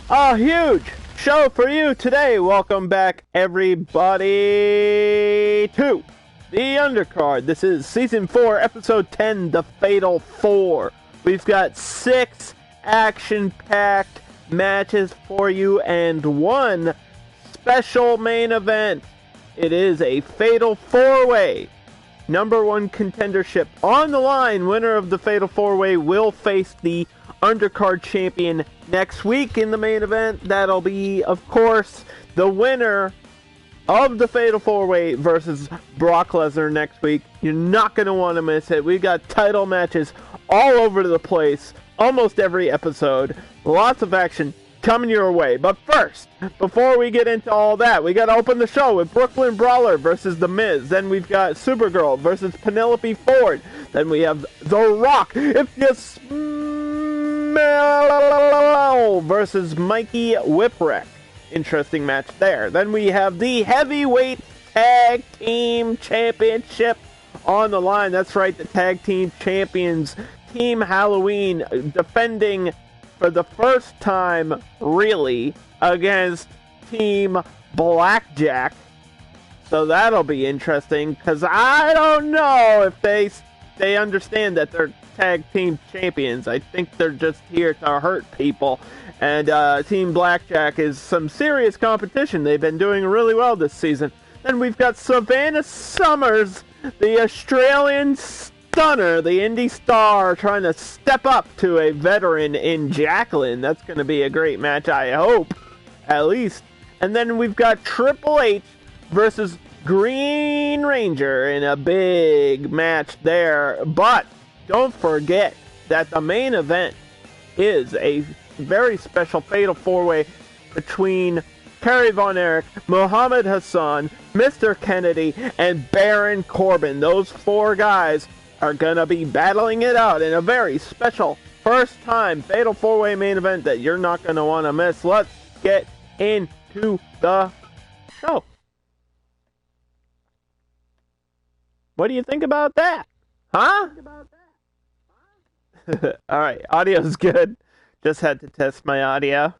A huge show for you today. Welcome back, everybody, to the Undercard. This is Season 4, Episode 10, The Fatal 4. We've got 6 action-packed matches for you and one special main event. It is a Fatal 4-Way. Number 1 contendership on the line. Winner of the Fatal 4-Way will face the Undercard champion next week in the main event. That'll be, of course, the winner of the Fatal 4-Way versus Brock Lesnar next week. You're not going to want to miss it. We've got title matches all over the place, almost every episode. Lots of action coming your way. But first, before we get into all that, we got to open the show with Brooklyn Brawler versus The Miz. Then we've got Supergirl versus Penelope Ford. Then we have The Rock, if you smell, versus Mikey Whipwreck. Interesting match there. Then we have the Heavyweight Tag Team Championship on the line. That's right, the Tag Team Champions, Team Halloween, defending for the first time, really, against Team BlackJack. So that'll be interesting, because I don't know if they understand that they're tag team champions. I think they're just here to hurt people. And Team BlackJack is some serious competition. They've been doing really well this season. Then we've got Savannah Summers, the Australian stunner, the indie star, trying to step up to a veteran in Jacqueline. That's going to be a great match, I hope, at least. And then we've got Triple H versus Green Ranger in a big match there. But don't forget that the main event is a very special Fatal 4-Way between Kerry Von Erich, Muhammed Hassan, Mr.Kennedy, and Baron Corbin. Those 4 guys are going to be battling it out in a very special first-time Fatal 4-Way main event that you're not going to want to miss. Let's get into the show. What do you think about that? Huh? Alright, audio's good. Just had to test my audio.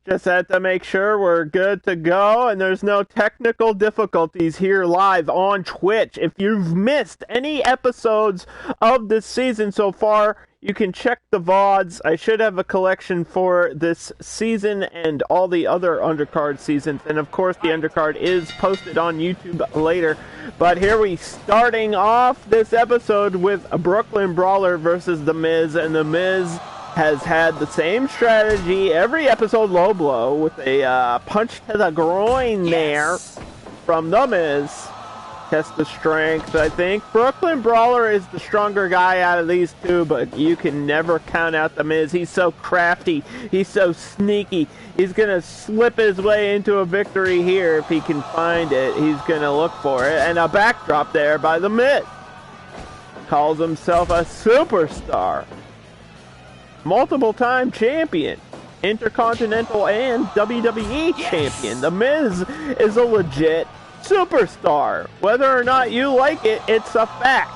Just had to make sure we're good to go and there's no technical difficulties here live on Twitch. If you've missed any episodes of this season so far, you can check the VODs. I should have a collection for this season and all the other Undercard seasons. And of course, the Undercard is posted on YouTube later. But here we starting off this episode with a Brooklyn Brawler versus The Miz. And The Miz has had the same strategy every episode, low blow, with a punch to the groin there from The Miz. Test the strength, I think. Brooklyn Brawler is the stronger guy out of these two, but you can never count out The Miz. He's so crafty. He's so sneaky. He's going to slip his way into a victory here if he can find it. He's going to look for it. And a backdrop there by The Miz. Calls himself a superstar. Multiple-time champion. Intercontinental and WWE champion. The Miz is a legit superstar. Whether or not you like it, it's a fact.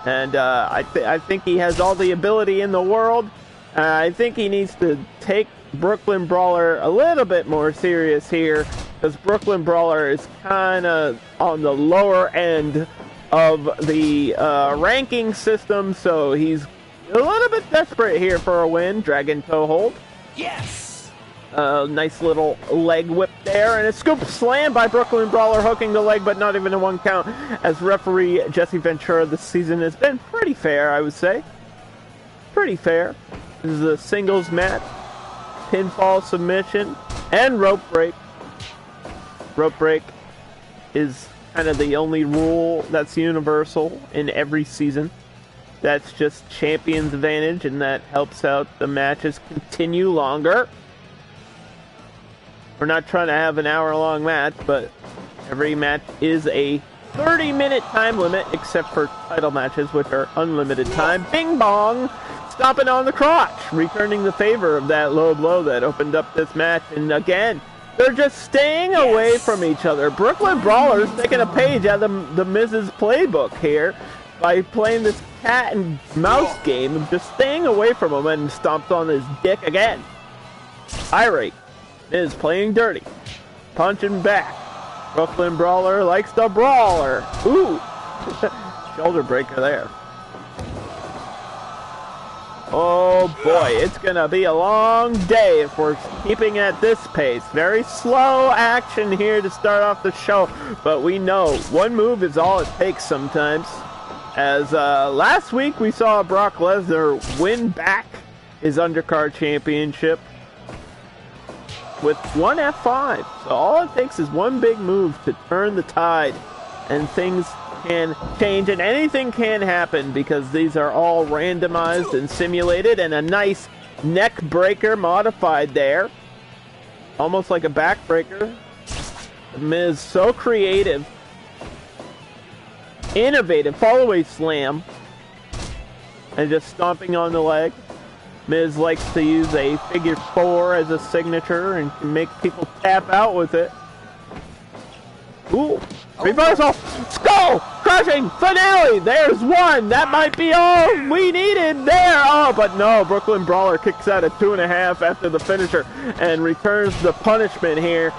And I think he has all the ability in the world. I think he needs to take Brooklyn Brawler a little bit more serious here, because Brooklyn Brawler is kind of on the lower end of the ranking system, so he's a little bit desperate here for a win. Dragon toe hold. Yes! Nice little leg whip there, and a scoop slam by Brooklyn Brawler, hooking the leg, but not even a 1 count, as referee Jesse Ventura this season has been pretty fair, I would say. Pretty fair. This is a singles match, pinfall submission, and rope break. Rope break is kind of the only rule that's universal in every season. That's just champion's advantage, and that helps out the matches continue longer. We're not trying to have an hour-long match, but every match is a 30-minute time limit, except for title matches, which are unlimited time. Bing bong! Stomping on the crotch, returning the favor of that low blow that opened up this match. And again, they're just staying away from each other. Brooklyn Brawler's taking a page out of the Miz's playbook here by playing this cat and mouse game of just staying away from him, and stomps on his dick again. Erich is playing dirty. Punching back. Brooklyn Brawler likes the Brawler. Ooh. Shoulder breaker there. Oh boy, it's gonna be a long day if we're keeping at this pace. Very slow action here to start off the show, but we know one move is all it takes sometimes. As last week we saw Brock Lesnar win back his Undercard championship with one F5. So all it takes is one big move to turn the tide, and things can change, and anything can happen because these are all randomized and simulated. And a nice neck breaker modified there, almost like a back breaker. The Miz, so creative, innovative, follow-away slam, and just stomping on the leg. Miz likes to use a figure 4 as a signature and can make people tap out with it. Ooh, reversal, skull crushing finale. There's one. That might be all we needed there. Oh, but no, Brooklyn Brawler kicks out at 2.5 after the finisher and returns the punishment here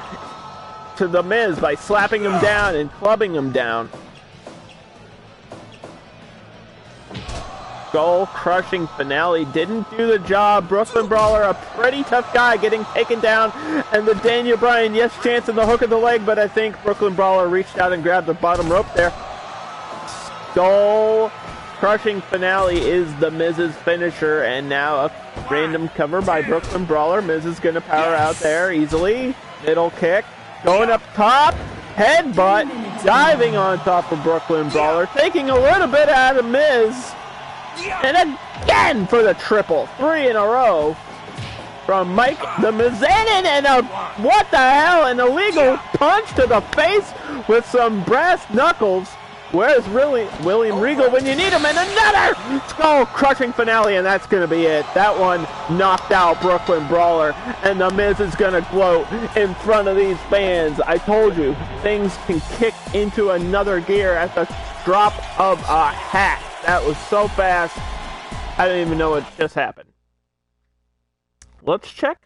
to the Miz by slapping him down and clubbing him down. Skull crushing finale didn't do the job. Brooklyn Brawler, a pretty tough guy, getting taken down, and the Daniel Bryan yes chance in the hook of the leg, but I think Brooklyn Brawler reached out and grabbed the bottom rope there. Skull crushing finale is the Miz's finisher, and now a random cover by Brooklyn Brawler. Miz is going to power out there easily. Middle kick, going up top, headbutt, diving on top of Brooklyn Brawler, taking a little bit out of Miz. And again for the triple. 3 in a row from Mike the Mizanin, and a, what the hell, an illegal punch to the face with some brass knuckles. Where's really William Regal when you need him? And another skull crushing finale, and that's going to be it. That one knocked out Brooklyn Brawler, and the Miz is going to gloat in front of these fans. I told you, things can kick into another gear at the drop of a hat. That was so fast, I don't even know what just happened. Let's check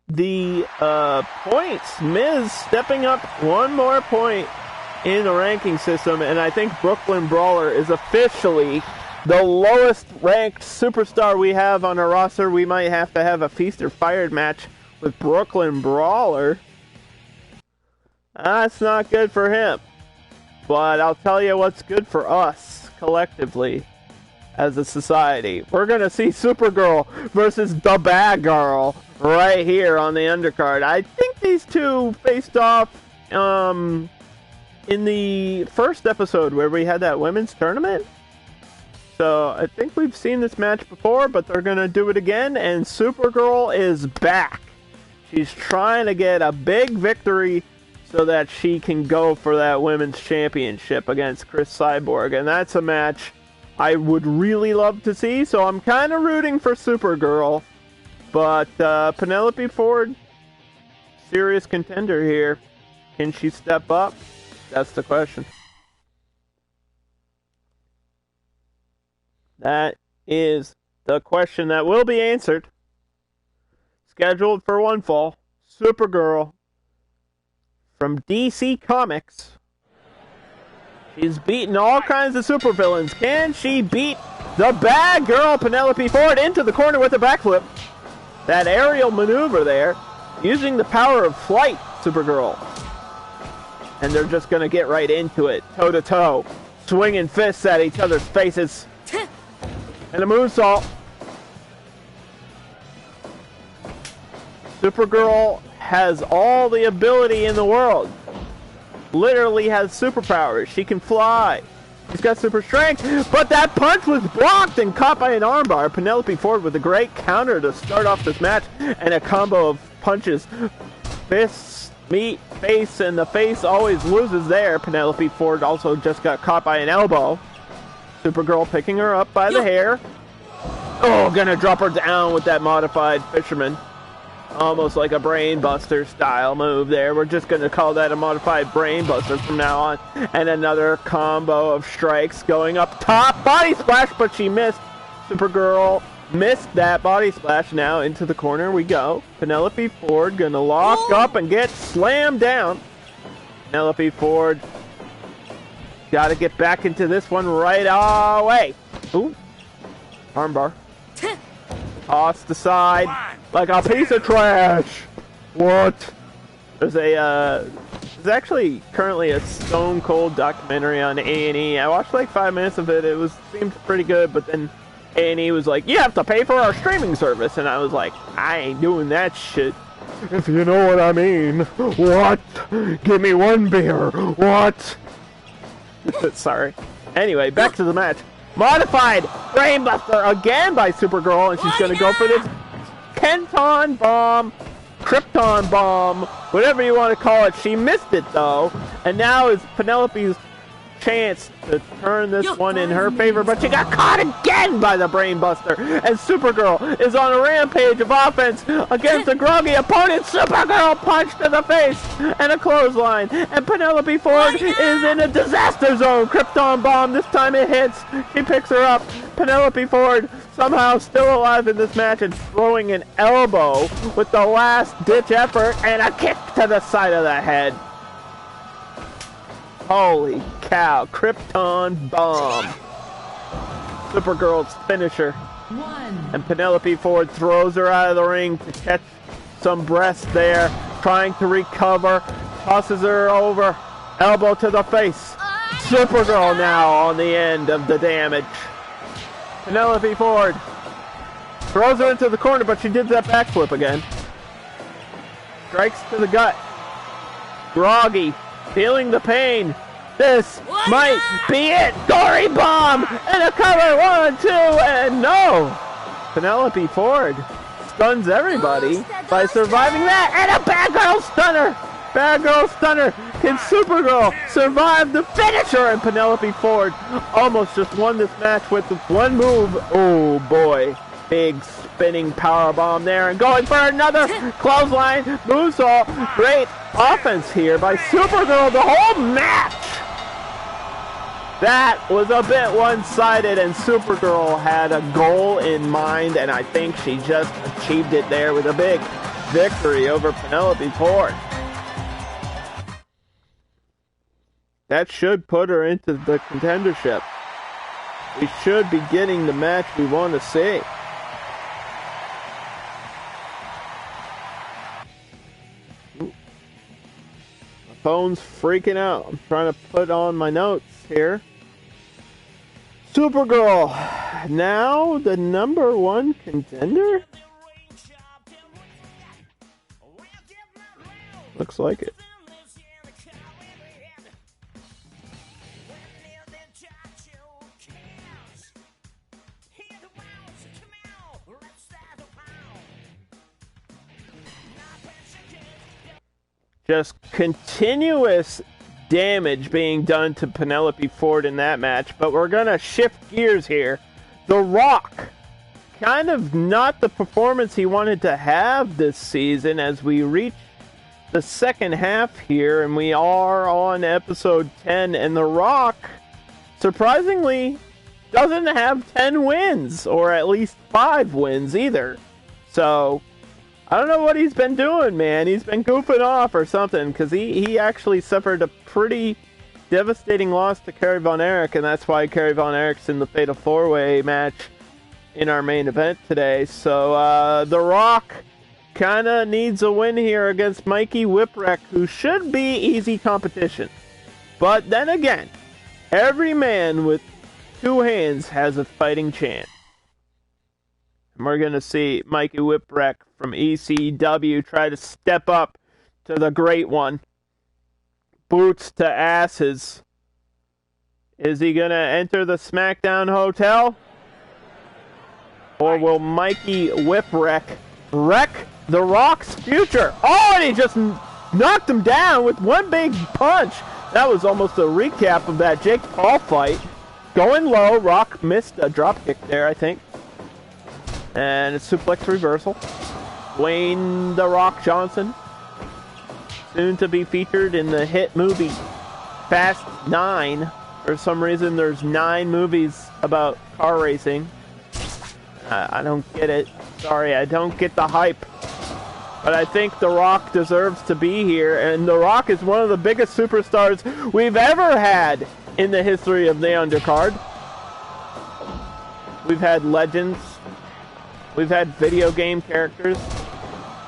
the points. Miz stepping up one more point in the ranking system, and I think Brooklyn Brawler is officially the lowest ranked superstar we have on our roster. We might have to have a feast or fired match with Brooklyn Brawler. That's not good for him, but I'll tell you what's good for us collectively as a society. We're gonna see Supergirl versus the Bad Girl right here on the undercard. I think these two faced off in the first episode where we had that women's tournament. So I think we've seen this match before, but they're gonna do it again, and Supergirl is back. She's trying to get a big victory so that she can go for that women's championship against Chris Cyborg, and that's a match I would really love to see, so I'm kind of rooting for Supergirl. But Penelope Ford, serious contender here. Can she step up? That's the question. That is the question that will be answered. Scheduled for one fall, Supergirl from DC Comics. She's beaten all kinds of supervillains. Can she beat the Bad Girl, Penelope Ford, into the corner with a backflip? That aerial maneuver there, using the power of flight, Supergirl. And they're just going to get right into it, toe-to-toe, swinging fists at each other's faces. And a moonsault. Supergirl has all the ability in the world. Literally has superpowers. She can fly. She's got super strength, but that punch was blocked and caught by an armbar. Penelope Ford with a great counter to start off this match, and a combo of punches. Fists meet face, and the face always loses there. Penelope Ford also just got caught by an elbow. Supergirl picking her up by the hair. Oh, gonna drop her down with that modified fisherman. Almost like a brainbuster style move there. We're just going to call that a modified brainbuster from now on. And another combo of strikes going up top. Body splash, but she missed. Supergirl Missed that body splash. Now into the corner we go. Penelope Ford gonna lock up and get slammed down. Penelope Ford got to get back into this one right away. Ooh. Armbar. Tossed aside like a piece of trash. What? There's actually currently a Stone Cold documentary on A&E. I watched like 5 minutes of it. It seemed pretty good, but then A&E was like, you have to pay for our streaming service. And I was like, I ain't doing that shit. If you know what I mean. What? Give me one beer. What? Sorry. Anyway, back to the match. Modified Brainbuster again by Supergirl, and she's gonna go for this Kenton Bomb, Krypton Bomb, whatever you want to call it. She missed it though, and now is Penelope's chance to turn this one in her favor, but she got caught again by the Brainbuster, and Supergirl is on a rampage of offense against a groggy opponent. Supergirl punched to the face and a clothesline, and Penelope Ford is in a disaster zone. Krypton Bomb, this time it hits. She picks her up. Penelope Ford somehow still alive in this match and throwing an elbow with the last ditch effort and a kick to the side of the head. Holy cow, Krypton Bomb. Supergirl's finisher. And Penelope Ford throws her out of the ring to catch some breath there, trying to recover, tosses her over, elbow to the face. Supergirl now on the end of the damage. Penelope Ford throws her into the corner, but she did that backflip again. Strikes to the gut. Groggy. Feeling the pain. This might be it. Gory Bomb and a cover. 1, 2, and no. Penelope Ford stuns everybody by surviving that, and a Bad Girl Stunner. Bad Girl Stunner. Can Supergirl survive the finisher? And Penelope Ford almost just won this match with one move. Oh boy. Big spinning power bomb there, and going for another clothesline moonsault. Great offense here by Supergirl the whole match. That was a bit one-sided, and Supergirl had a goal in mind, and I think she just achieved it there with a big victory over Penelope Ford. That should put her into the contendership. We should be getting the match we want to see. Phone's freaking out. I'm trying to put on my notes here. Supergirl, now the #1 contender? Looks like it. Just continuous damage being done to Penelope Ford in that match, but we're gonna shift gears here. The Rock, kind of not the performance he wanted to have this season as we reach the second half here, and we are on episode 10, and The Rock, surprisingly, doesn't have 10 wins, or at least 5 wins either. So I don't know what he's been doing, man. He's been goofing off or something, because he actually suffered a pretty devastating loss to Kerry Von Erich, and that's why Kerry Von Erich's in the Fatal 4-Way match in our main event today. So, The Rock kind of needs a win here against Mikey Whipwreck, who should be easy competition. But then again, every man with 2 hands has a fighting chance. And we're going to see Mikey Whipwreck from ECW try to step up to the great one. Boots to asses. Is he going to enter the SmackDown Hotel? Or will Mikey Whipwreck wreck The Rock's future? Oh, and he just knocked him down with one big punch. That was almost a recap of that Jake Paul fight. Going low, Rock missed a dropkick there, I think. And a suplex reversal. Dwayne The Rock Johnson, soon to be featured in the hit movie Fast 9. For some reason, there's 9 movies about car racing. I don't get it. Sorry, I don't get the hype. But I think The Rock deserves to be here, and The Rock is one of the biggest superstars we've ever had in the history of the Undercard. We've had legends. We've had video game characters.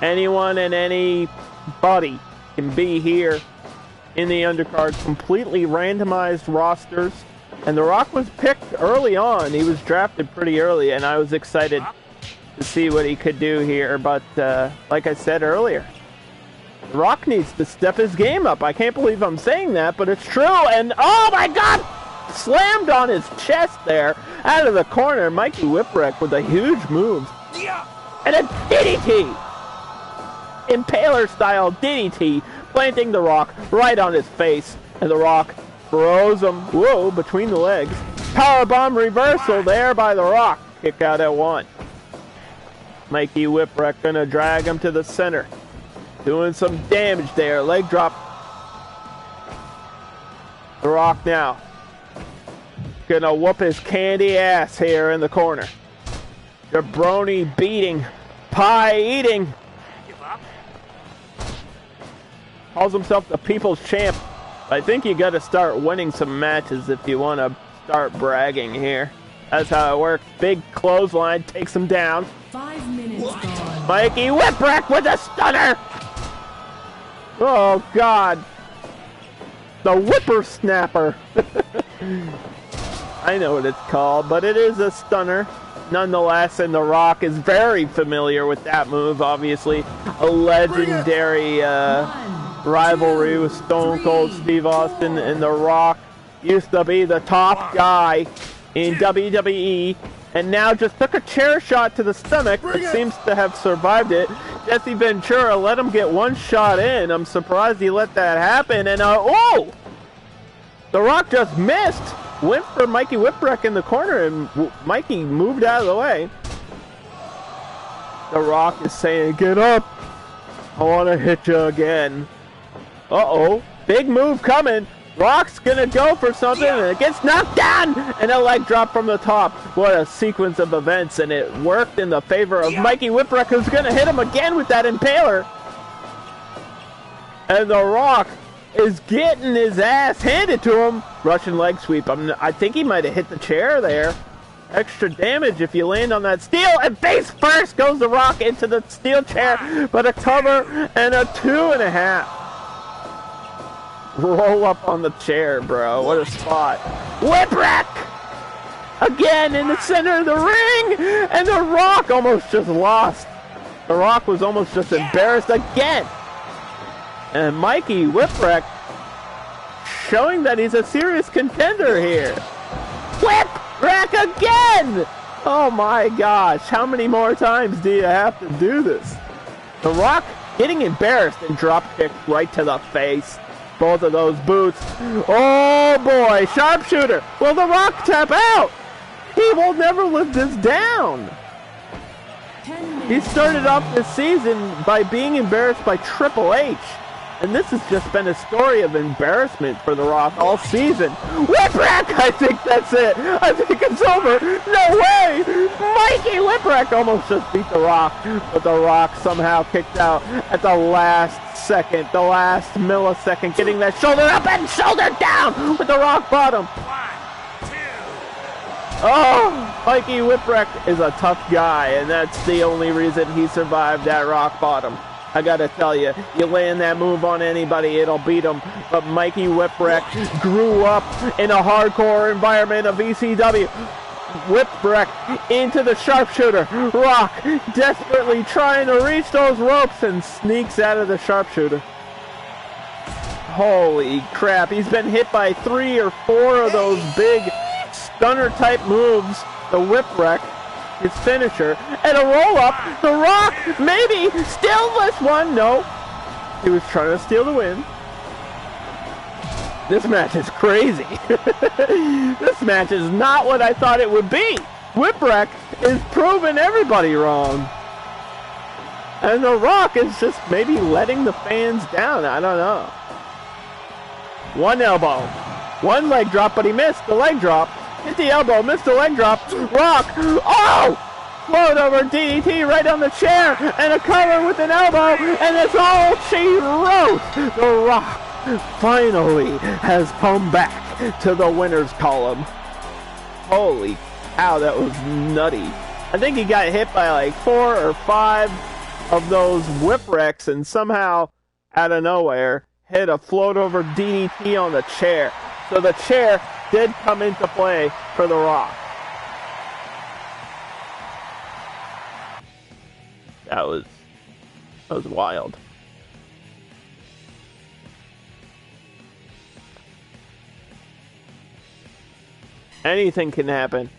Anyone and anybody can be here in the Undercard. Completely randomized rosters. And The Rock was picked early on. He was drafted pretty early, and I was excited to see what he could do here. But like I said earlier, The Rock needs to step his game up. I can't believe I'm saying that, but it's true. And oh my God! Slammed on his chest there out of the corner. Mikey Whipwreck with a huge move. And a DDT! Impaler style DDT, planting The Rock right on his face. And The Rock throws him, whoa, between the legs. Powerbomb reversal there by The Rock. Kick out at 1. Mikey Whipwreck gonna drag him to the center. Doing some damage there. Leg drop. The Rock now gonna whoop his candy ass here in the corner. Jabroni beating, pie eating. Calls himself the People's Champ. I think you gotta start winning some matches if you want to start bragging here. That's how it works. Big clothesline takes him down. 5 minutes gone. Mikey Whipwreck with a stunner. Oh God. The whippersnapper. I know what it's called, but it is a stunner nonetheless, and The Rock is very familiar with that move. Obviously, a legendary rivalry with Stone Cold Steve Austin, and The Rock used to be the top guy in WWE, and now just took a chair shot to the stomach, but seems to have survived it. Jesse Ventura let him get one shot in. I'm surprised he let that happen, and oh! The Rock just missed! Went for Mikey Whipwreck in the corner, and Mikey moved out of the way. The Rock is saying, get up! I want to hit you again. Uh-oh. Big move coming. Rock's gonna go for something, and it gets knocked down! And a leg drop from the top. What a sequence of events, and it worked in the favor of Mikey Whipwreck, who's gonna hit him again with that impaler. And The Rock is getting his ass handed to him. Russian leg sweep. I think he might have hit the chair there. Extra damage if you land on that steel. And face first goes The Rock into the steel chair. But a cover and a 2.5. Roll up on the chair, bro. What a spot. Whipwreck! Again in the center of the ring. And The Rock almost just lost. The Rock was almost just embarrassed again. And Mikey Whipwreck showing that he's a serious contender here. Whipwreck again! Oh my gosh, how many more times do you have to do this? The Rock getting embarrassed and drop kicked right to the face. Both of those boots. Oh boy, sharpshooter. Will The Rock tap out? He will never live this down. He started off this season by being embarrassed by Triple H. And this has just been a story of embarrassment for The Rock all season. Whipwreck! I think that's it. I think it's over. No way! Mikey Whipwreck almost just beat The Rock. But The Rock somehow kicked out at the last second. The last millisecond. Getting that shoulder up and shoulder down with The Rock bottom. Oh! Mikey Whipwreck is a tough guy. And that's the only reason he survived that rock bottom. I gotta tell you, you land that move on anybody, it'll beat them. But Mikey Whipwreck grew up in a hardcore environment of ECW. Whipwreck into the sharpshooter. Rock desperately trying to reach those ropes and sneaks out of the sharpshooter. Holy crap, he's been hit by 3 or 4 of those big stunner type moves. The Whipwreck. His finisher, and a roll-up. The Rock, maybe, steal this one. No, he was trying to steal the win. This match is crazy. This match is not what I thought it would be. Whipwreck is proving everybody wrong. And The Rock is just maybe letting the fans down. I don't know. One elbow. One leg drop, but he missed the leg drop. Hit the elbow, missed the leg drop. Rock. Oh! Float over DDT right on the chair, and a cover with an elbow, and that's all she wrote. The Rock finally has come back to the winner's column. Holy cow, that was nutty. I think he got hit by like 4 or 5 of those Whipwrecks and somehow, out of nowhere, hit a float over DDT on the chair. So the chair did come into play for The Rock. That was wild. Anything can happen,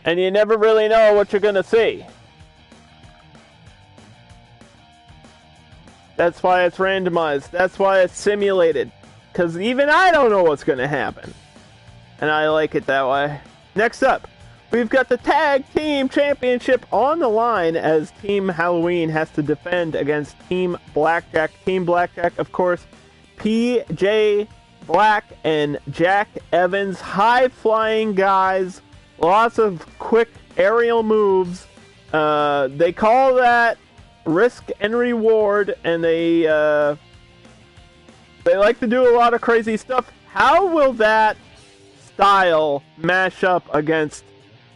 and you never really know what you're gonna see. That's why it's randomized. That's why it's simulated. Because even I don't know what's going to happen. And I like it that way. Next up, we've got the Tag Team Championship on the line as Team Halloween has to defend against Team BlackJack. Team BlackJack, of course, PJ Black and Jack Evans. High-flying guys. Lots of quick aerial moves. They call that risk and reward, and they like to do a lot of crazy stuff. How will that style mash up against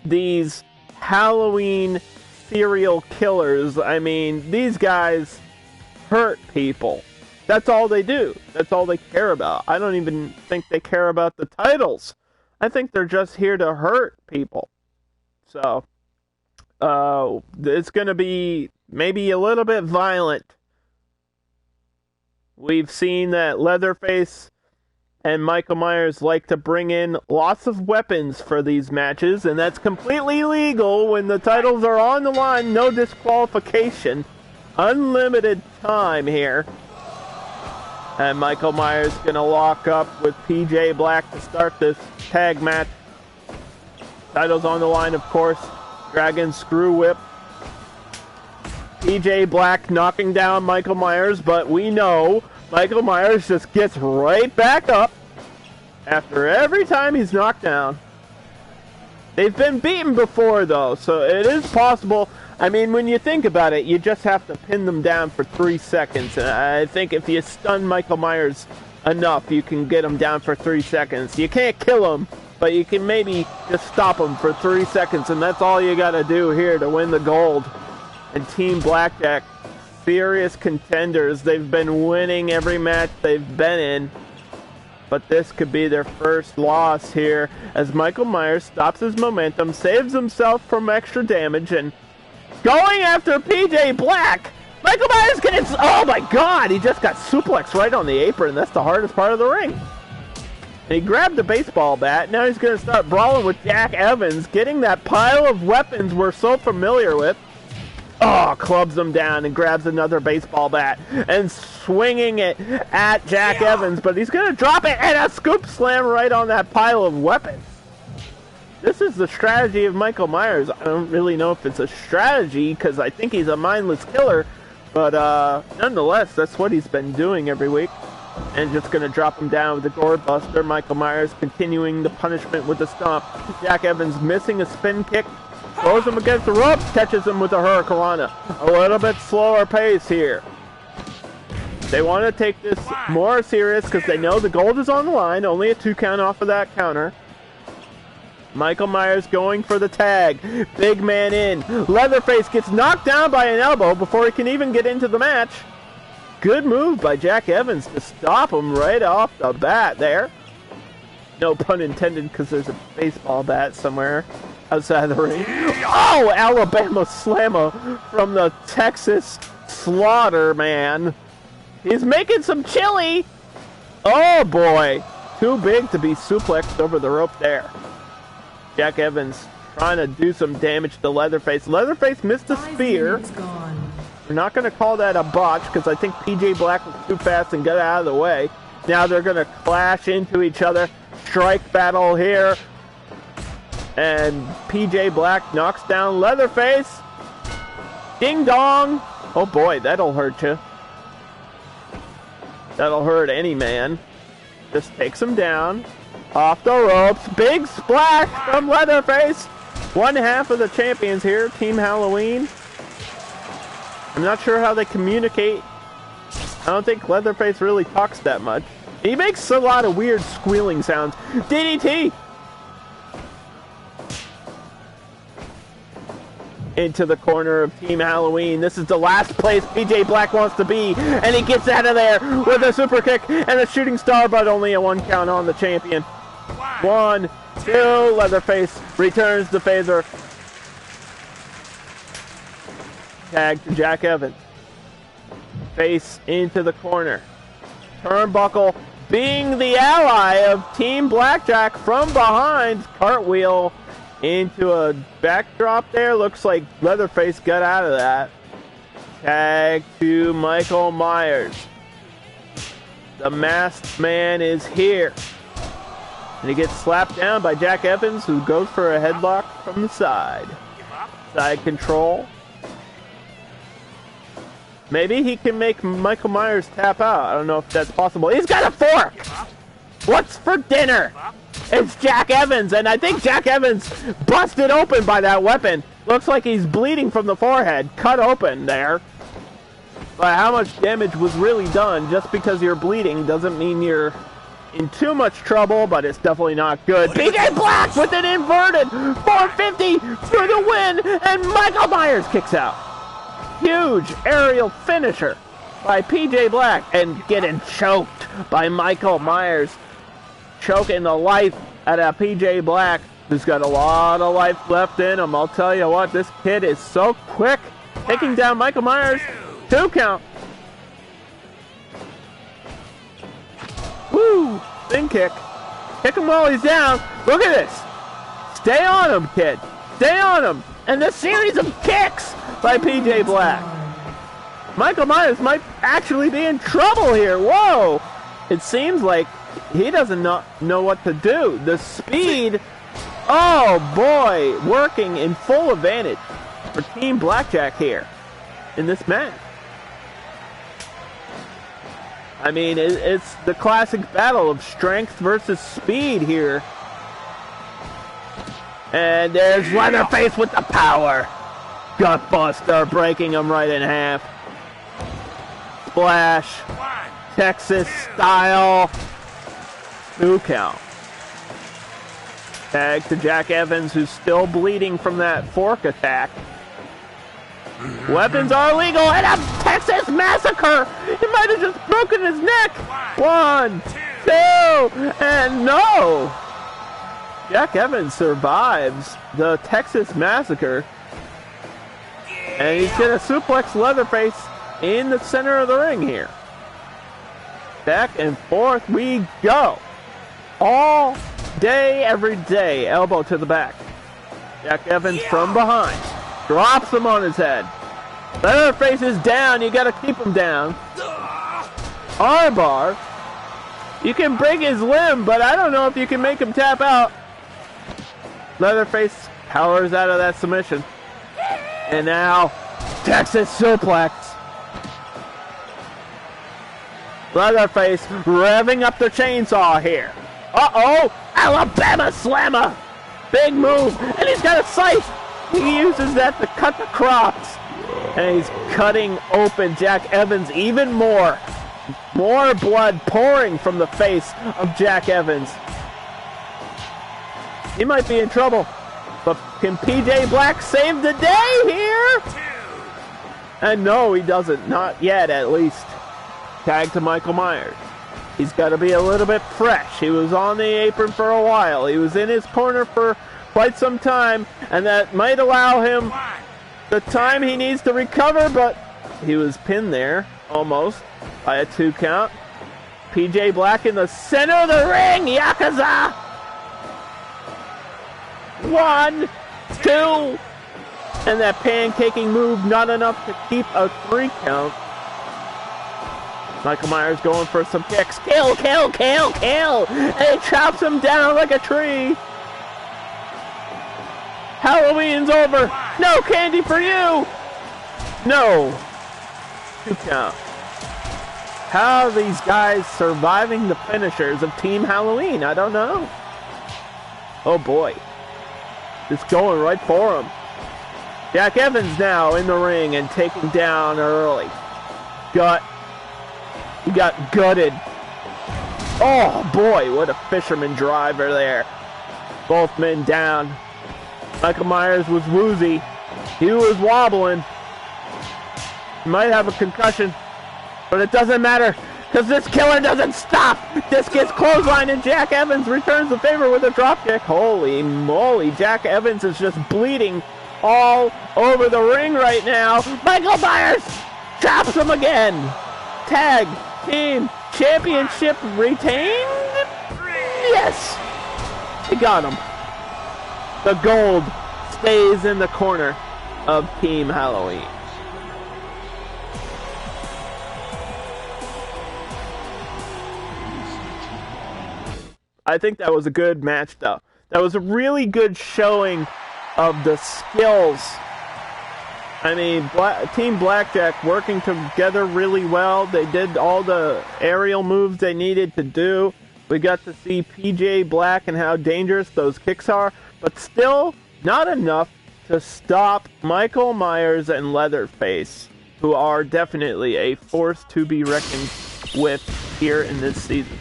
these Halloween serial killers? I mean, these guys hurt people. That's all they do. That's all they care about. I don't even think they care about the titles. I think they're just here to hurt people. So, it's going to be maybe a little bit violent. We've seen that Leatherface and Michael Myers like to bring in lots of weapons for these matches, and that's completely legal when the titles are on the line. No disqualification. Unlimited time here. And Michael Myers going to lock up with PJ Black to start this tag match. Titles on the line, of course. Dragon Screw Whip. PJ Black knocking down Michael Myers, but we know Michael Myers just gets right back up after every time he's knocked down. They've been beaten before, though, so it is possible. I mean, when you think about it, you just have to pin them down for 3 seconds. And I think if you stun Michael Myers enough, you can get him down for 3 seconds. You can't kill him, but you can maybe just stop him for 3 seconds, and that's all you got to do here to win the gold. And Team BlackJack, serious contenders. They've been winning every match they've been in. But this could be their first loss here as Michael Myers stops his momentum, saves himself from extra damage, and going after PJ Black. Michael Myers gets... Oh my god, he just got suplexed right on the apron. That's the hardest part of the ring. And he grabbed the baseball bat. Now he's going to start brawling with Jack Evans, getting that pile of weapons we're so familiar with. Oh, clubs him down and grabs another baseball bat and swinging it at Jack Evans, but he's going to drop it and a scoop slam right on that pile of weapons. This is the strategy of Michael Myers. I don't really know if it's a strategy because I think he's a mindless killer, but nonetheless, that's what he's been doing every week. And just going to drop him down with the gore buster. Michael Myers continuing the punishment with the stomp. Jack Evans missing a spin kick. Throws him against the ropes, catches him with a hurricanrana. A little bit slower pace here. They want to take this more serious because they know the gold is on the line. Only a 2 count off of that counter. Michael Myers going for the tag. Big man in. Leatherface gets knocked down by an elbow before he can even get into the match. Good move by Jack Evans to stop him right off the bat there. No pun intended because there's a baseball bat somewhere outside the ring. Oh, Alabama Slammer from the Texas Slaughter, man. He's making some chili. Oh, boy. Too big to be suplexed over the rope there. Jack Evans trying to do some damage to Leatherface. Leatherface missed a spear. We're not going to call that a botch because I think PJ Black was too fast and got out of the way. Now they're going to clash into each other. Strike battle here. And PJ Black knocks down Leatherface. Ding dong. Oh boy, that'll hurt you. That'll hurt any man. Just takes him down. Off the ropes. Big splash from Leatherface. one half of the champions here, Team Halloween. I'm not sure how they communicate. I don't think Leatherface really talks that much. He makes a lot of weird squealing sounds. DDT! Into the corner of Team Halloween. This is the last place PJ Black wants to be, and he gets out of there with a super kick and a shooting star, but only a 1 count on the champion. 1, 2, Leatherface returns the phaser. Tag to Jack Evans. Face into the corner. Turnbuckle being the ally of Team BlackJack from behind. Cartwheel into a backdrop there. Looks like Leatherface got out of that. Tag to Michael Myers. The masked man is here. And he gets slapped down by Jack Evans, who goes for a headlock from the side. Side control. Maybe he can make Michael Myers tap out. I don't know if that's possible. He's got a fork! What's for dinner? It's Jack Evans, and I think Jack Evans busted open by that weapon. Looks like he's bleeding from the forehead. Cut open there. But how much damage was really done? Just because you're bleeding doesn't mean you're in too much trouble, but it's definitely not good. PJ Black with an inverted 450 for the win, and Michael Myers kicks out. Huge aerial finisher by PJ Black, and getting choked by Michael Myers. Choking the life out of PJ Black, who's got a lot of life left in him. I'll tell you what, this kid is so quick. Taking down Michael Myers. 2 count. Woo! Spin kick. Kick him while he's down. Look at this. Stay on him, kid. Stay on him. And the series of kicks by PJ Black. Michael Myers might actually be in trouble here. Whoa! It seems like he doesn't know what to do. The speed, oh boy, working in full advantage for Team BlackJack here in this match. I mean, it's the classic battle of strength versus speed here. And there's Leatherface with the power. Gutbuster breaking him right in half. Splash. Texas style. 2 count. Tag to Jack Evans, who's still bleeding from that fork attack. Weapons are illegal, and a Texas massacre! He might have just broken his neck! 1, 2, and no! Jack Evans survives the Texas massacre. And he's gonna suplex Leatherface in the center of the ring here. Back and forth we go. All day, every day. Elbow to the back. Jack Evans from behind. Drops him on his head. Leatherface is down. You got to keep him down. Armbar. You can break his limb, but I don't know if you can make him tap out. Leatherface powers out of that submission. And now, Texas suplex. Leatherface revving up the chainsaw here. Uh-oh! Alabama Slammer! Big move! And he's got a scythe! He uses that to cut the crops. And he's cutting open Jack Evans even more. More blood pouring from the face of Jack Evans. He might be in trouble. But can PJ Black save the day here? And no, he doesn't. Not yet, at least. Tag to Michael Myers. He's got to be a little bit fresh. He was on the apron for a while. He was in his corner for quite some time, and that might allow him the time he needs to recover, but he was pinned there, almost, by a 2 count. PJ Black in the center of the ring, Yakuza! 1, 2, and that pancaking move, not enough to keep a 3 count. Michael Myers going for some kicks. Kill, kill, kill, kill! And he chops him down like a tree. Halloween's over. No candy for you. No. 2 count. How are these guys surviving the finishers of Team Halloween? I don't know. Oh boy. Just going right for him. Jack Evans now in the ring and taking down early. He got gutted. Oh boy, what a fisherman driver there. Both men down. Michael Myers was woozy. He was wobbling. He might have a concussion, but it doesn't matter because this killer doesn't stop. This gets clothesline and Jack Evans returns the favor with a dropkick. Holy moly, Jack Evans is just bleeding all over the ring right now. Michael Myers drops him again. Tag Team Championship retained? Yes! He got him. The gold stays in the corner of Team Halloween. I think that was a good match, though. That was a really good showing of the skills. I mean, Team BlackJack working together really well. They did all the aerial moves they needed to do. We got to see PJ Black and how dangerous those kicks are, but still not enough to stop Michael Myers and Leatherface, who are definitely a force to be reckoned with here in this season.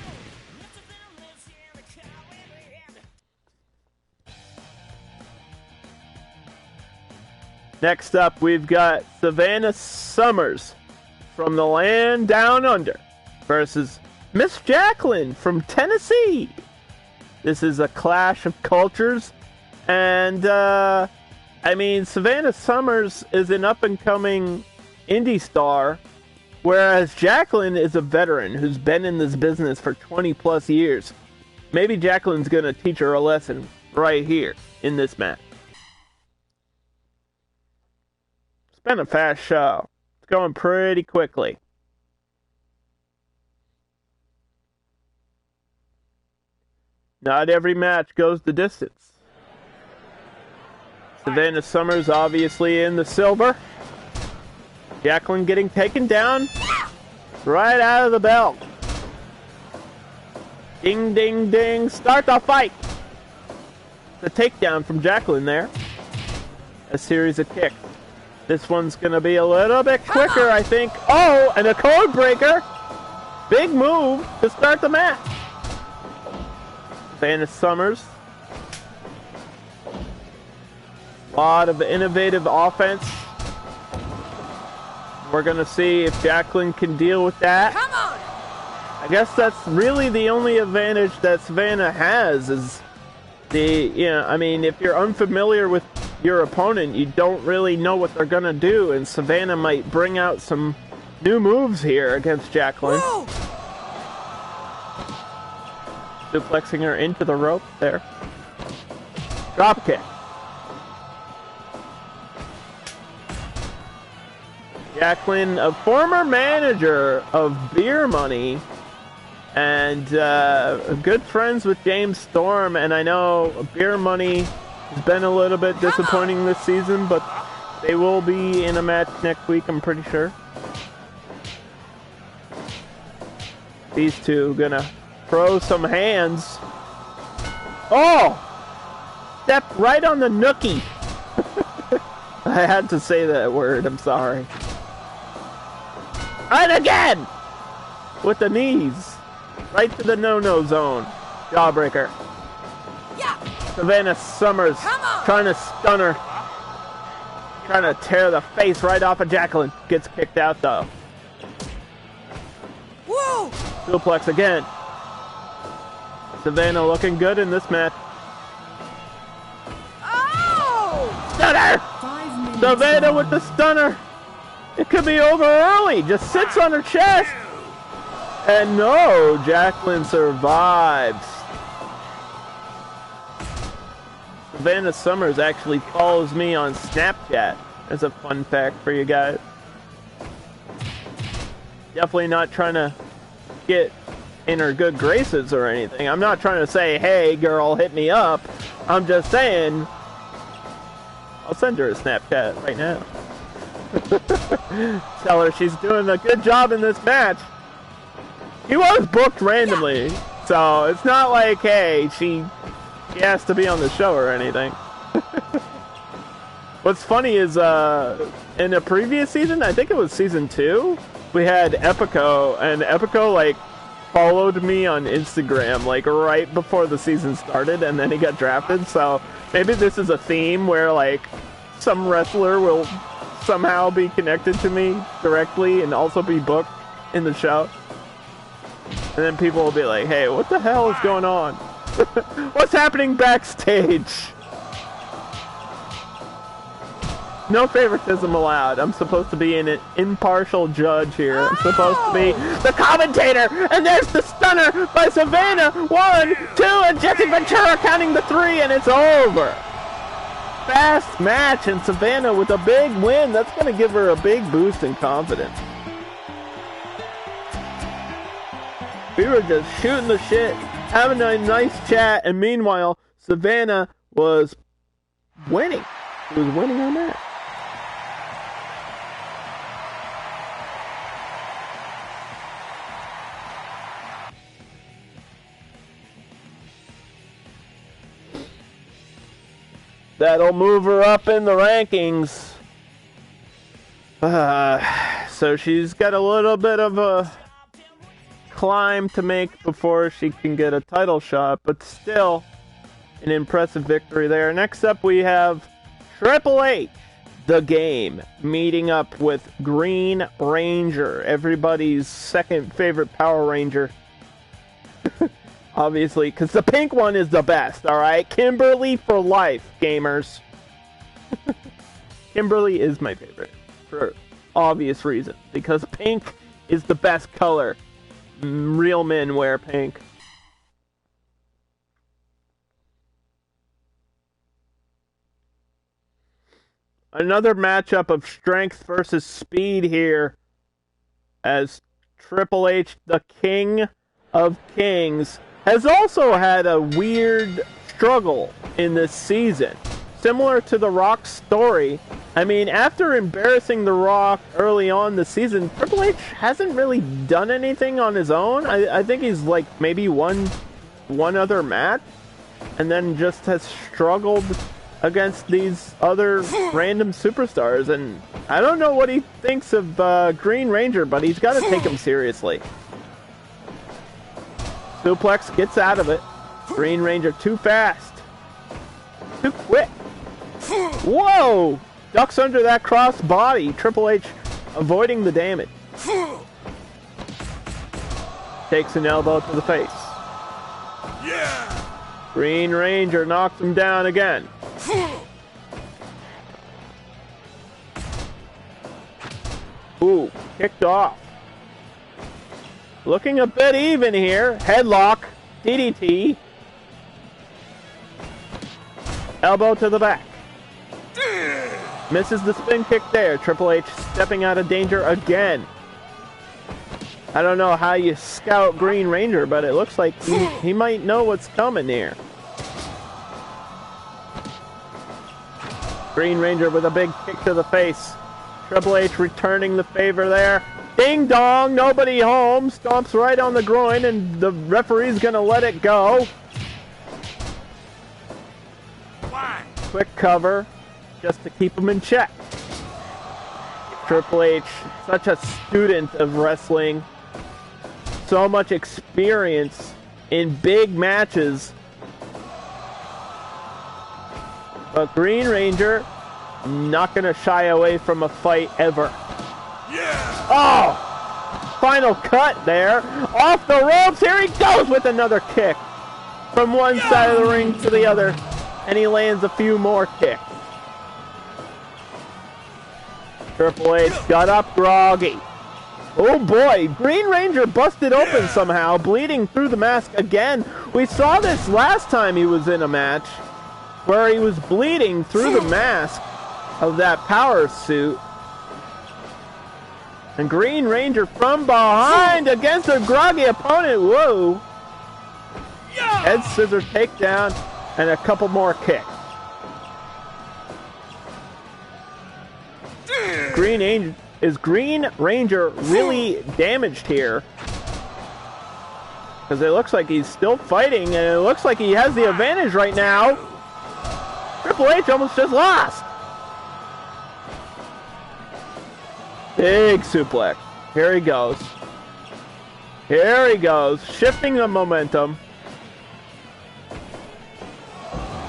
Next up, we've got Savannah Summers from the land down under versus Miss Jacqueline from Tennessee. This is a clash of cultures, and I mean, Savannah Summers is an up-and-coming indie star, whereas Jacqueline is a veteran who's been in this business for 20-plus years. Maybe Jacqueline's going to teach her a lesson right here in this match. It's been a fast show. It's going pretty quickly. Not every match goes the distance. Savannah Summers obviously in the silver. Jacqueline getting taken down right out of the belt. Ding, ding, ding. Start the fight. The takedown from Jacqueline there. A series of kicks. This one's going to be a little bit quicker, I think. Oh, and a code breaker. Big move to start the match. Savannah Summers. A lot of innovative offense. We're going to see if Jacqueline can deal with that. Come on! I guess that's really the only advantage that Savannah has is I mean, if you're unfamiliar with your opponent, you don't really know what they're going to do, and Savannah might bring out some new moves here against Jacqueline. Whoa! Duplexing her into the rope there. Drop kick. Jacqueline, a former manager of Beer Money, and good friends with James Storm, and I know Beer Money has been a little bit disappointing this season, but they will be in a match next week, I'm pretty sure. These two gonna throw some hands. Oh! Stepped right on the nookie. I had to say that word, I'm sorry. And again! With the knees. Right to the no-no zone. Jawbreaker. Yeah. Savannah Summers trying to stun her. Trying to tear the face right off of Jacqueline. Gets kicked out though. Whoa! Suplex again. Savannah looking good in this match. Oh! Stunner! 5 minutes. Savannah with the stunner. It could be over early. Just sits on her chest. And no, Jacqueline survives. Savannah Summers actually follows me on Snapchat. As a fun fact for you guys. Definitely not trying to get in her good graces or anything. I'm not trying to say, hey girl, hit me up. I'm just saying, I'll send her a Snapchat right now. Tell her she's doing a good job in this match. He was booked randomly, so it's not like, hey, she has to be on the show or anything. What's funny is, in a previous season, I think it was season 2, we had Epico, and Epico, like, followed me on Instagram, like, right before the season started, and then he got drafted, so maybe this is a theme where, like, some wrestler will somehow be connected to me directly and also be booked in the show. And then people will be like, hey, what the hell is going on? What's happening backstage? No favoritism allowed. I'm supposed to be an impartial judge here. I'm supposed to be the commentator. And there's the stunner by Savannah. 1, 2, and Jesse Ventura counting the 3, and it's over. Fast match, and Savannah with a big win. That's going to give her a big boost in confidence. We were just shooting the shit, having a nice chat, and meanwhile, Savannah was winning. She was winning her match. That'll move her up in the rankings. So she's got a little bit of a climb to make before she can get a title shot, but still an impressive victory there. Next up we have Triple H, The Game, meeting up with Green Ranger, everybody's second favorite Power Ranger. Obviously, because the pink one is the best, alright? Kimberly for life, gamers. Kimberly is my favorite, for obvious reasons, because pink is the best color. Real men wear pink. Another matchup of strength versus speed here, as Triple H, the King of Kings, has also had a weird struggle in this season. Similar to The Rock's story. I mean, after embarrassing The Rock early on the season, Triple H hasn't really done anything on his own. I think he's like maybe won one other match, and then just has struggled against these other random superstars. And I don't know what he thinks of Green Ranger, but he's got to take him seriously. Suplex gets out of it. Green Ranger too fast. Too quick. Whoa! Ducks under that cross body. Triple H avoiding the damage. Takes an elbow to the face. Yeah! Green Ranger knocks him down again. Ooh, kicked off. Looking a bit even here. Headlock. DDT. Elbow to the back. Misses the spin kick there. Triple H stepping out of danger again. I don't know how you scout Green Ranger, but it looks like he might know what's coming here. Green Ranger with a big kick to the face. Triple H returning the favor there. Ding dong, nobody home. Stomps right on the groin, and the referee's gonna let it go. Quick cover, just to keep him in check. Triple H, such a student of wrestling. So much experience in big matches. But Green Ranger, not gonna shy away from a fight ever. Yeah. Oh! Final cut there. Off the ropes. Here he goes with another kick. From one side of the ring to the other. And he lands a few more kicks. Triple H got up groggy. Oh boy, Green Ranger busted open somehow, bleeding through the mask again. We saw this last time he was in a match, where he was bleeding through the mask of that power suit. And Green Ranger from behind against a groggy opponent. Whoa. Head scissor takedown and a couple more kicks. Is Green Ranger really damaged here? Because it looks like he's still fighting, and it looks like he has the advantage right now. Triple Triple H almost just lost. Big suplex. Here he goes. Here he goes. Shifting the momentum.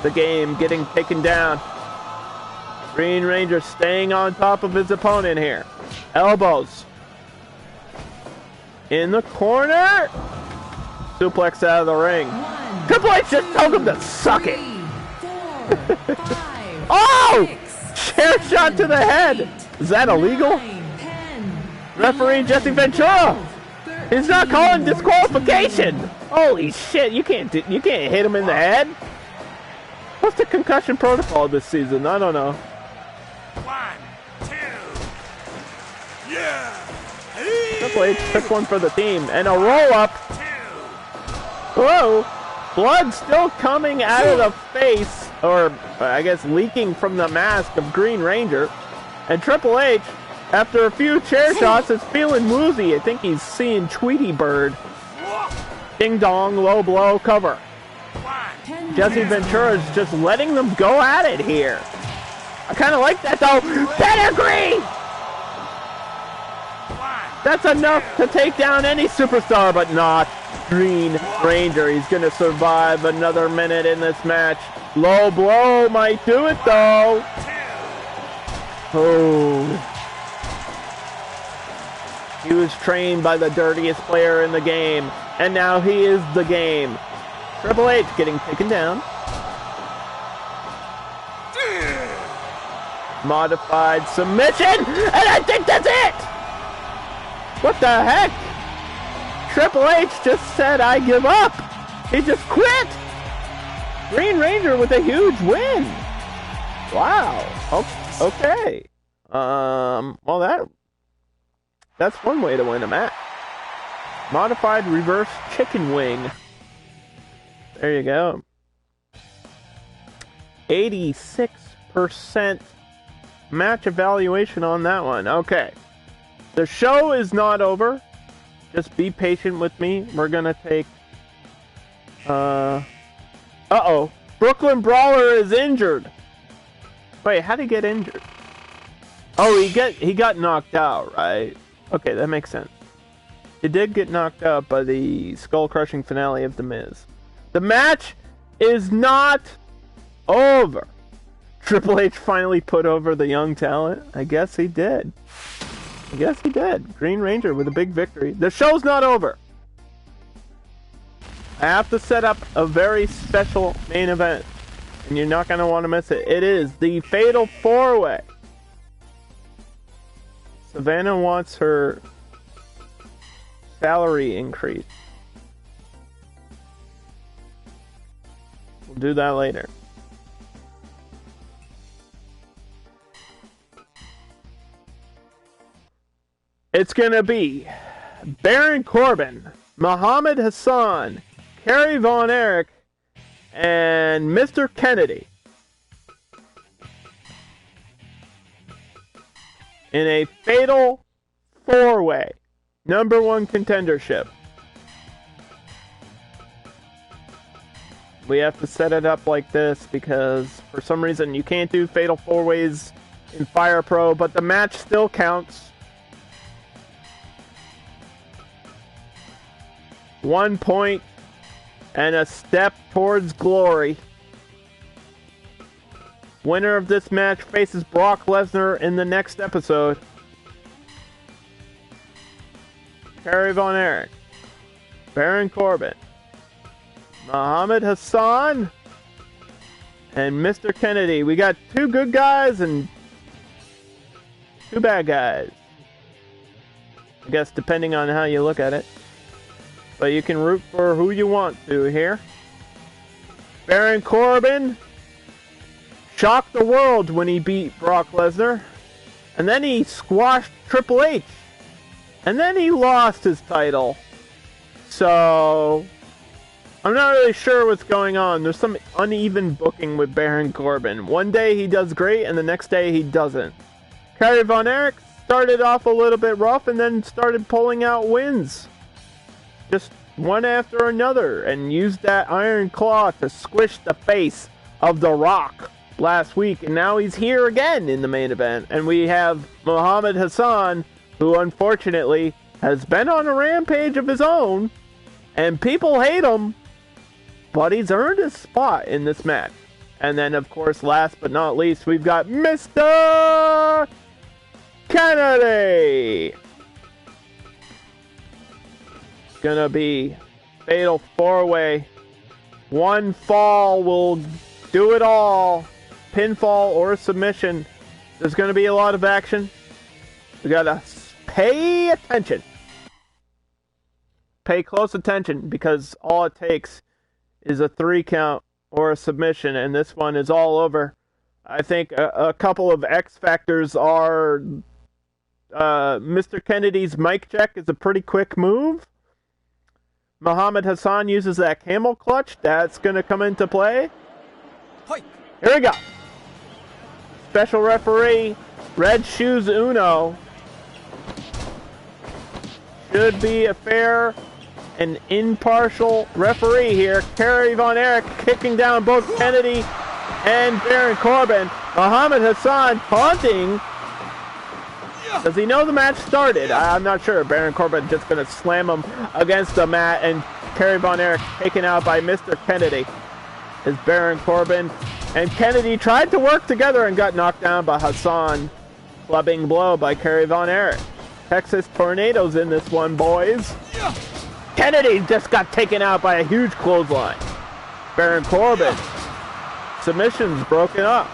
The game getting taken down. Green Ranger staying on top of his opponent here. Elbows. In the corner. Suplex out of the ring. Triple H just told him to suck it. 4, 5, Oh! 6, Chair shot to the head. Is that illegal? 9, 10, Referee Jesse Ventura. He's not calling disqualification. Holy shit! You can't hit him in the head. What's the concussion protocol this season? I don't know. 1, 2, yeah. Triple H took one for the team and a roll up. Whoa! Blood still coming out of the face, or I guess leaking from the mask of Green Ranger. And Triple H, after a few chair shots, is feeling woozy. I think he's seeing Tweety Bird. Ding dong, low blow, cover. Jesse Ventura is just letting them go at it here. I kind of like that though. Pedigree! That's enough to take down any superstar, but not Green Ranger. He's going to survive another minute in this match. Low blow might do it though. Oh. He was trained by the dirtiest player in the game, and now he is the game. Triple H getting taken down. Modified submission, and I think that's it! What the heck? Triple H just said, I give up. He just quit. Green Ranger with a huge win. Wow. Okay. Well, that's one way to win a match. Modified reverse chicken wing. There you go. 86% match evaluation on that one. Okay. The show is not over. Just be patient with me. We're gonna take... Uh-oh. Brooklyn Brawler is injured. Wait, how'd he get injured? Oh, he got knocked out, right? Okay, that makes sense. He did get knocked out by the skull-crushing finale of The Miz. The match is not over. Triple H finally put over the young talent. I guess he did. Green Ranger with a big victory. The show's not over. I have to set up a very special main event, and you're not going to want to miss it. It is the Fatal 4-Way. Savannah wants her salary increase. We'll do that later. It's going to be Baron Corbin, Muhammad Hassan, Kerry Von Erich, and Mr. Kennedy in a fatal 4-way #1 contendership. We have to set it up like this because for some reason you can't do fatal 4-ways in Fire Pro, but the match still counts. 1 point and a step towards glory. Winner of this match faces Brock Lesnar in the next episode. Kerry Von Erich, Baron Corbin, Muhammad Hassan, and Mr. Kennedy. We got 2 good guys and 2 bad guys. I guess depending on how you look at it. But you can root for who you want to here. Baron Corbin shocked the world when he beat Brock Lesnar. And then he squashed Triple H. And then he lost his title. So I'm not really sure what's going on. There's some uneven booking with Baron Corbin. One day he does great and the next day he doesn't. Kerry Von Erich started off a little bit rough and then started pulling out wins. Just one after another, and used that iron claw to squish the face of The Rock. last week, and now he's here again in the main event. And we have Muhammad Hassan, who unfortunately has been on a rampage of his own, and people hate him, but he's earned his spot in this match. And then, of course, last but not least, we've got Mr. Kennedy. It's gonna be fatal 4-way. One fall will do it all. Pinfall or submission. There's gonna be a lot of action. We gotta pay attention. Pay close attention, because all it takes is a 3 count or a submission, and this one is all over. I think a couple of X factors are Mr. Kennedy's mic check is a pretty quick move. Muhammad Hassan uses that camel clutch. That's going to come into play. Here we go. Special referee, Red Shoes Uno. Should be a fair and impartial referee here. Kerry Von Erich kicking down both Kennedy and Baron Corbin. Muhammad Hassan taunting. Does he know the match started? I'm not sure. Baron Corbin just going to slam him against the mat, and Kerry Von Erich taken out by Mr. Kennedy. As Baron Corbin and Kennedy tried to work together and got knocked down by Hassan. Clubbing blow by Kerry Von Erich. Texas Tornadoes in this one, boys. Kennedy just got taken out by a huge clothesline. Baron Corbin. Submissions broken up.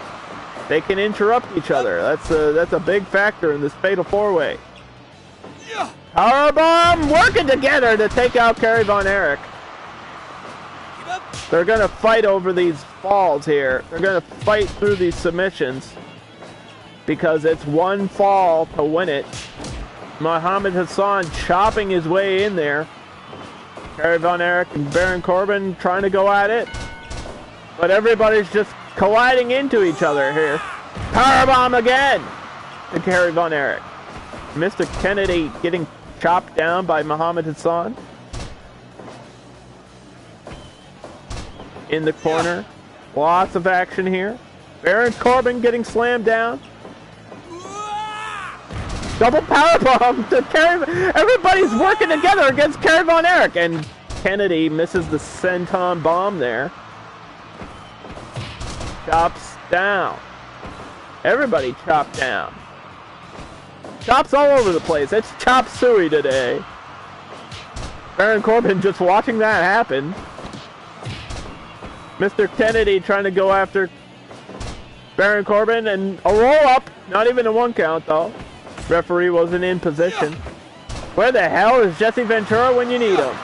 They can interrupt each other. That's a big factor in this fatal 4-way. Powerbomb working together to take out Kerry Von Erich. They're going to fight over these falls here. They're going to fight through these submissions, because it's one fall to win it. Muhammad Hassan chopping his way in there. Kerry Von Erich and Baron Corbin trying to go at it, but everybody's just colliding into each other here. Powerbomb again to Kerry Von Erich. Mr. Kennedy getting chopped down by Muhammad Hassan. In the corner. Lots of action here. Baron Corbin getting slammed down. Double powerbomb to Kerry. Everybody's working together against Kerry Von Erich, and Kennedy misses the senton bomb there. Chops down. Everybody chopped down. Chops all over the place. It's chop suey today. Baron Corbin just watching that happen. Mr. Kennedy trying to go after Baron Corbin, and a roll up. Not even a 1 count though. Referee wasn't in position. Where the hell is Jesse Ventura when you need him?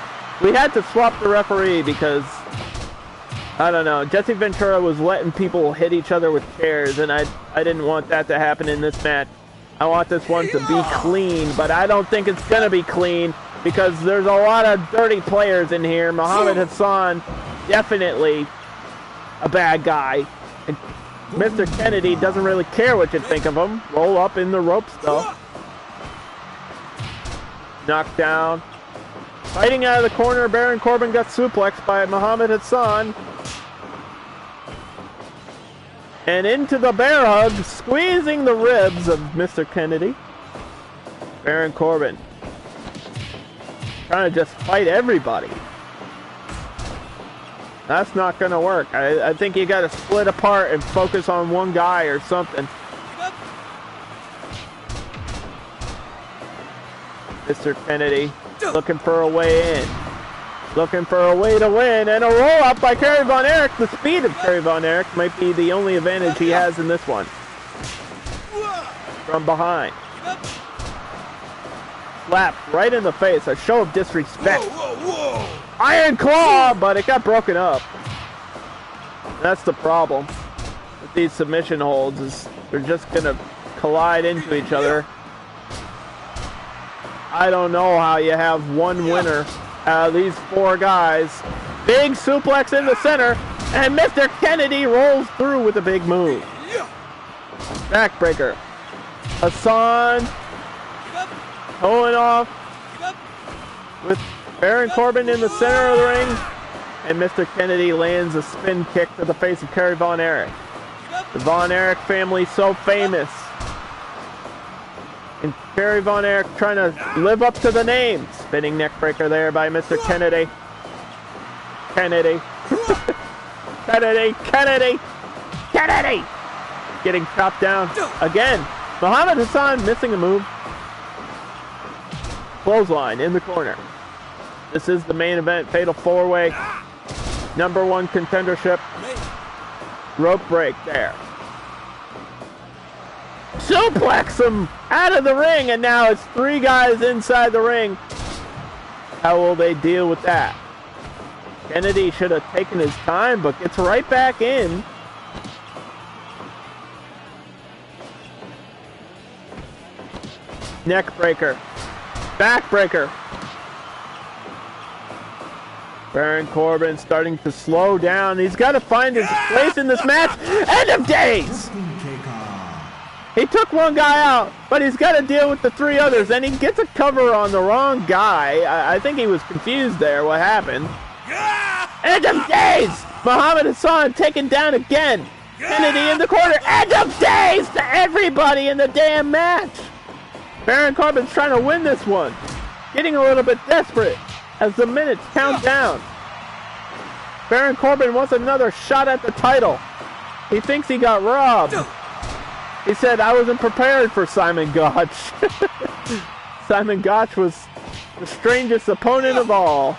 We had to swap the referee because, I don't know, Jesse Ventura was letting people hit each other with chairs, and I didn't want that to happen in this match. I want this one to be clean, but I don't think it's going to be clean because there's a lot of dirty players in here. Muhammad Hassan, definitely a bad guy. And Mr. Kennedy doesn't really care what you think of him. Roll up in the ropes, though. Knocked down. Fighting out of the corner, Baron Corbin got suplexed by Muhammad Hassan. And into the bear hug, squeezing the ribs of Mr. Kennedy. Baron Corbin trying to just fight everybody. That's not going to work. I think you got to split apart and focus on one guy or something. Mr. Kennedy looking for a way in. Looking for a way to win. And a roll up by Kerry Von Erich. The speed of Kerry Von Erich might be the only advantage he has in this one. From behind. Slapped right in the face. A show of disrespect. Iron Claw, but it got broken up. That's the problem with these submission holds, is they're just gonna collide into each other. I don't know how you have one winner out of these 4 guys. Big suplex in the center, and Mr. Kennedy rolls through with a big move. Backbreaker. Hassan pulling off with Baron Corbin in the center of the ring, and Mr. Kennedy lands a spin kick to the face of Kerry Von Erich. The Von Erich family so famous. And Kerry Von Erich trying to live up to the name. Spinning neck breaker there by Mr. Kennedy. Kennedy. Kennedy. Getting chopped down again. Muhammad Hassan missing a move. Clothesline in the corner. This is the main event. Fatal 4-way. #1 contendership. Rope break there. Suplex him out of the ring, and now it's 3 guys inside the ring. How will they deal with that? Kennedy should have taken his time, but gets right back in. Neck breaker. Back breaker. Baron Corbin starting to slow down. He's got to find his place in this match. End of days! He took 1 guy out, but he's got to deal with the 3 others, and he gets a cover on the wrong guy. I think he was confused there, what happened. End of days! Muhammad Hassan taken down again. Kennedy in the corner. End of days to everybody in the damn match. Baron Corbin's trying to win this one. Getting a little bit desperate as the minutes count down. Baron Corbin wants another shot at the title. He thinks he got robbed. He said, I wasn't prepared for Simon Gotch. Simon Gotch was the strangest opponent of all.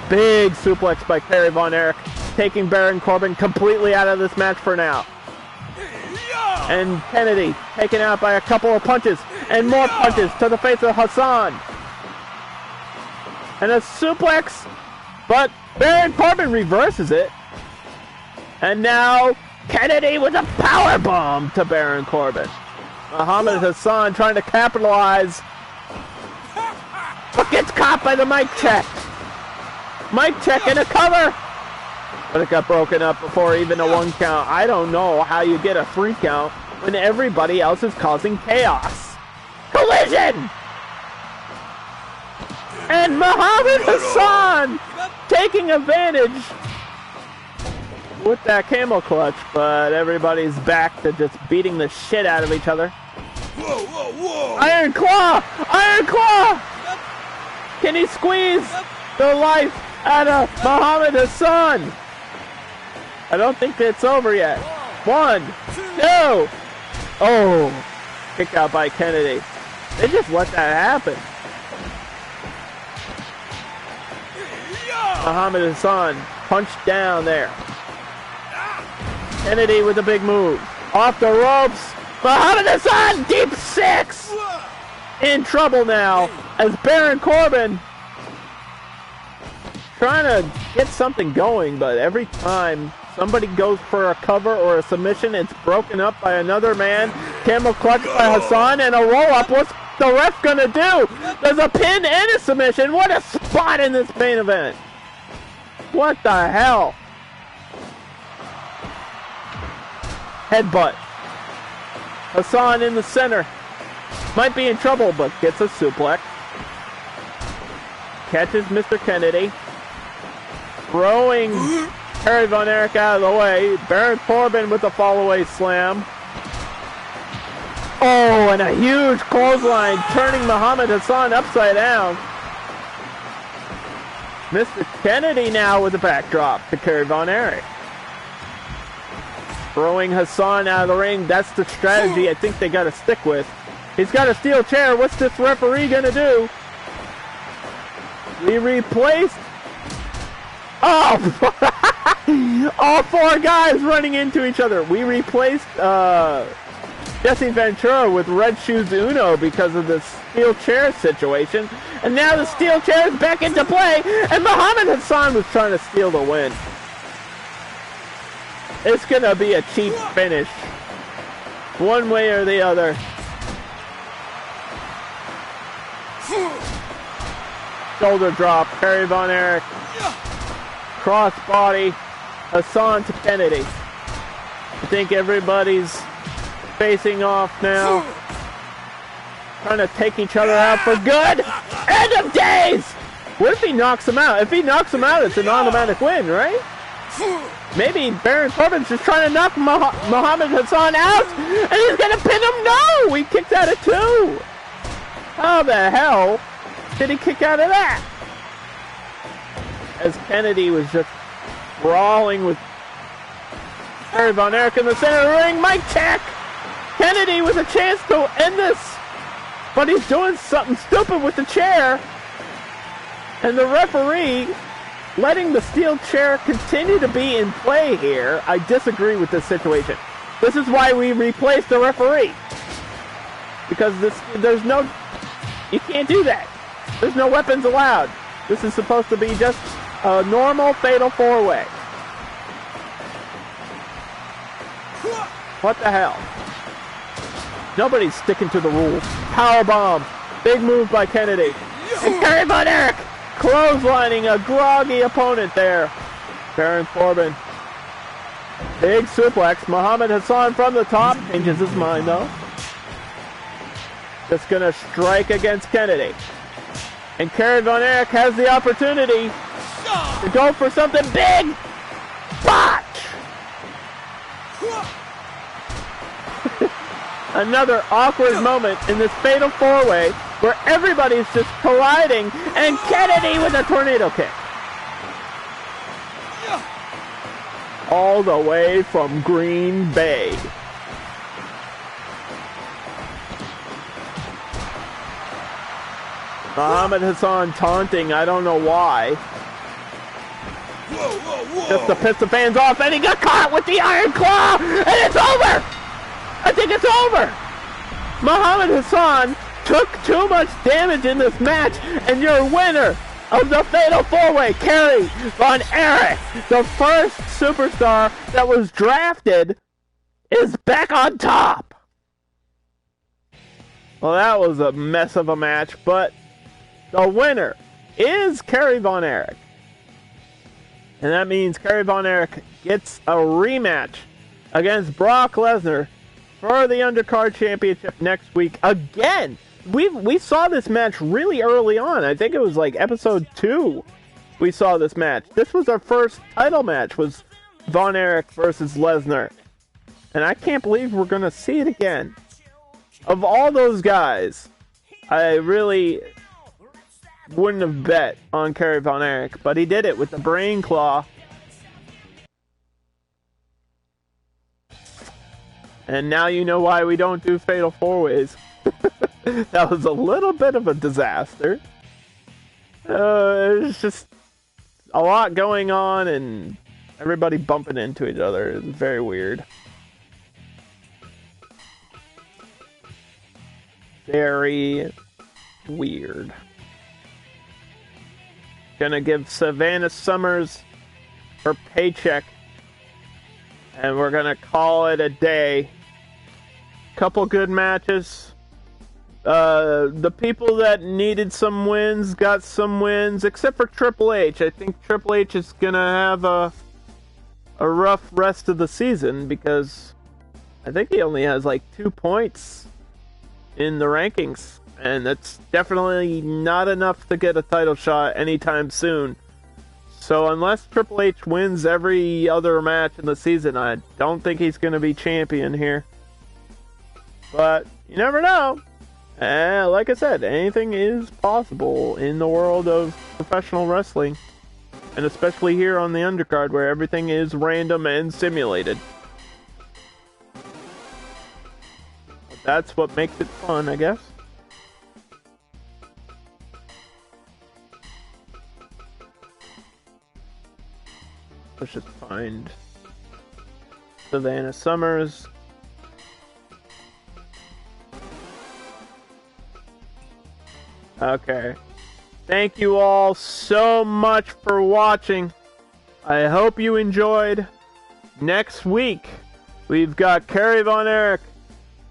Big suplex by Kerry Von Erich, taking Baron Corbin completely out of this match for now. And Kennedy taken out by a couple of punches, and more punches to the face of Hassan. And a suplex, but Baron Corbin reverses it. And now Kennedy with a power bomb to Baron Corbin. Muhammad Hassan trying to capitalize, but gets caught by the mic check. Mic check and a cover. But it got broken up before even a 1 count. I don't know how you get a 3 count when everybody else is causing chaos. Collision! And Muhammad Hassan taking advantage with that camel clutch, but everybody's back to just beating the shit out of each other. Iron Claw! Iron Claw! Can he squeeze the life out of Muhammad Hassan? I don't think it's over yet. 1, 2. Oh, kick out by Kennedy. They just let that happen. Muhammad Hassan punched down there. Kennedy with a big move. Off the ropes. Muhammad Hassan, deep 6. In trouble now as Baron Corbin trying to get something going, but every time somebody goes for a cover or a submission, it's broken up by another man. Camel clutch by Hassan and a roll-up. What's the ref gonna do? There's a pin and a submission. What a spot in this main event. What the hell? Headbutt. Hassan in the center. Might be in trouble, but gets a suplex. Catches Mr. Kennedy. Throwing Kerry Von Erich out of the way. Baron Corbin with the fall-away slam. Oh, and a huge clothesline, turning Muhammad Hassan upside down. Mr. Kennedy now with a backdrop to Kerry Von Erich. Throwing Hassan out of the ring. That's the strategy I think they got to stick with. He's got a steel chair. What's this referee going to do? We replaced... Oh! All 4 guys running into each other. We replaced Jesse Ventura with Red Shoes Uno because of the steel chair situation. And now the steel chair is back into play. And Muhammad Hassan was trying to steal the win. It's going to be a cheap finish. One way or the other. Shoulder drop. Kerry Von Erich. Crossbody. Hassan to Kennedy. I think everybody's facing off now. Trying to take each other out for good. End of days! What if he knocks him out? If he knocks him out, it's an automatic win, right? Maybe Baron Corbin's just trying to knock Muhammed Hassan out, and he's gonna pin him. No, he kicked out of 2. How the hell did he kick out of that? As Kennedy was just brawling with Kerry Von Erich in the center of the ring. Mic check. Kennedy with a chance to end this, but he's doing something stupid with the chair, and the referee letting the steel chair continue to be in play here. I disagree with this situation. This is why we replaced the referee. Because you can't do that. There's no weapons allowed. This is supposed to be just a normal fatal 4-way. What the hell? Nobody's sticking to the rules. Powerbomb. Big move by Kennedy. And Kerry Von Erich clotheslining a groggy opponent there. Baron Corbin. Big suplex. Muhammed Hassan from the top. Changes his mind though. Just gonna strike against Kennedy. And Kerry Von Erich has the opportunity to go for something big. Botch! Another awkward moment in this fatal 4-way where everybody's just colliding, and Kennedy with a tornado kick. All the way from Green Bay. Muhammed Hassan taunting, I don't know why. Just to piss the fans off, and he got caught with the Iron Claw, and it's over! I think it's over! Muhammed Hassan took too much damage in this match, and your winner of the Fatal 4-Way, Kerry Von Erich, the first superstar that was drafted, is back on top! Well, that was a mess of a match, but the winner is Kerry Von Erich. And that means Kerry Von Erich gets a rematch against Brock Lesnar for the Undercard Championship next week. Again, we saw this match really early on. I think it was like episode 2 we saw this match. This was our first title match, was Von Erich versus Lesnar. And I can't believe we're going to see it again. Of all those guys, I really wouldn't have bet on Kerry Von Erich, but he did it with the brain claw. And now you know why we don't do Fatal 4-Ways. That was a little bit of a disaster. It's just a lot going on and everybody bumping into each other. It's very weird. Very weird. Gonna give Savannah Summers her paycheck. And we're gonna call it a day. Couple good matches. The people that needed some wins got some wins, except for Triple H. I think Triple H is gonna have a rough rest of the season because I think he only has like 2 points in the rankings, and that's definitely not enough to get a title shot anytime soon. So unless Triple H wins every other match in the season, I don't think he's going to be champion here. But you never know. Like I said, anything is possible in the world of professional wrestling. And especially here on the Undercard, where everything is random and simulated. But that's what makes it fun, I guess. Let's just find Savannah Summers. Okay. Thank you all so much for watching. I hope you enjoyed. Next week, we've got Kerry Von Erich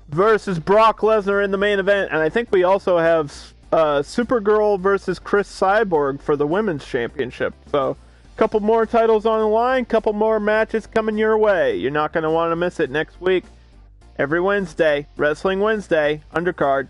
versus Brock Lesnar in the main event. And I think we also have Supergirl versus Chris Cyborg for the Women's Championship. So, couple more titles on the line, couple more matches coming your way. You're not going to want to miss it next week. Every Wednesday, Wrestling Wednesday, Undercard.